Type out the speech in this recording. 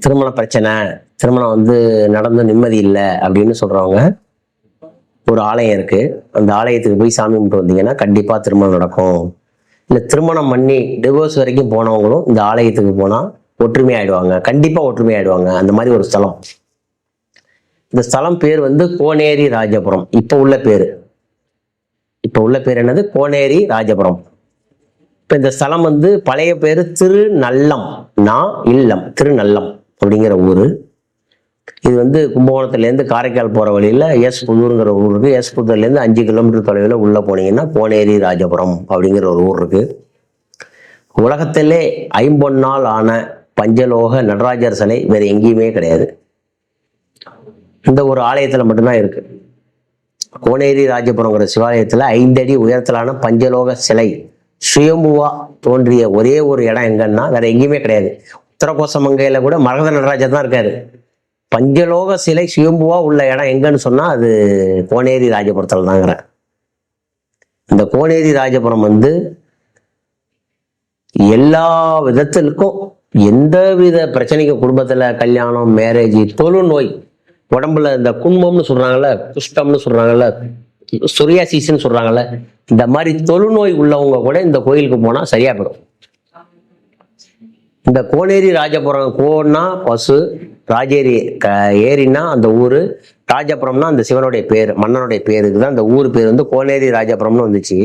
திருமண பிரச்சனை, திருமணம் வந்து நடந்து நிம்மதி இல்லை அப்படின்னு சொல்றவங்க ஒரு ஆலயம் இருக்கு. அந்த ஆலயத்துக்கு போய் சாமி கும்பிட்டு வந்தீங்கன்னா கண்டிப்பா திருமணம் நடக்கும். இல்லை திருமணம் பண்ணி டிவோர்ஸ் வரைக்கும் போனவங்களும் இந்த ஆலயத்துக்கு போனா ஒற்றுமை ஆயிடுவாங்க, கண்டிப்பா ஒற்றுமை ஆயிடுவாங்க. அந்த மாதிரி ஒரு ஸ்தலம். இந்த ஸ்தலம் பேர் வந்து கோனேரி ராஜபுரம். இப்ப உள்ள பேர் என்னது? கோனேரி ராஜபுரம். இப்ப இந்த ஸ்தலம் வந்து பழைய பேரு திருநல்லம், இல்லம், திருநல்லம் அப்படிங்கிற ஊரு. இது வந்து கும்பகோணத்துல இருந்து காரைக்கால் போற வழியில எஸ் புதூருங்கிற ஊர் இருக்கு. எஸ் புதூர்ல இருந்து 5 கிலோமீட்டர் தொலைவில் உள்ள போனீங்கன்னா கோனேரி ராஜபுரம் அப்படிங்கிற ஒரு ஊர் இருக்கு. உலகத்திலே ஐம்பொன்னால் ஆன பஞ்சலோக நடராஜர் சிலை வேற எங்கேயுமே கிடையாது, இந்த ஒரு ஆலயத்துல மட்டும்தான் இருக்கு. கோனேரி ராஜபுரங்கிற சிவாலயத்துல 5 அடி உயரத்திலான பஞ்சலோக சிலை சுயம்புவா தோன்றிய ஒரே ஒரு இடம் எங்கன்னா வேற எங்கேயுமே கிடையாது. உத்தரகோசமங்கையில கூட மரகத நடராஜர் தான் இருக்காரு. பஞ்சலோக சிலை சுயம்புவா உள்ள இடம் எங்கன்னு சொன்னா அது கோனேரி ராஜபுரத்துல தாங்கிற. இந்த கோனேரி ராஜபுரம் வந்து எல்லா விதத்திற்கும், எந்த வித பிரச்சனைக்கும், குடும்பத்துல கல்யாணம், மேரேஜ், தொழுநோய், உடம்புல இந்த குன்பம்னு சொல்றாங்கல்ல, குஷ்டம்னு சொல்றாங்கல்ல, சொரியாசிஸ்ன்னு சொல்றாங்கல்ல, இந்த மாதிரி தொழுநோய் உள்ளவங்க கூட இந்த கோயிலுக்கு போனா சரியா போயிடும். இந்த கோனேரி ராஜபுரம், கோன்னா பசு, ராஜேரி ஏரின்னா அந்த ஊரு, ராஜபுரம்னா அந்த சிவனுடைய பேர், மன்னனுடைய பேருக்கு தான் அந்த ஊர் பேர் வந்து கோனேரி ராஜபுரம்னு வந்துச்சு.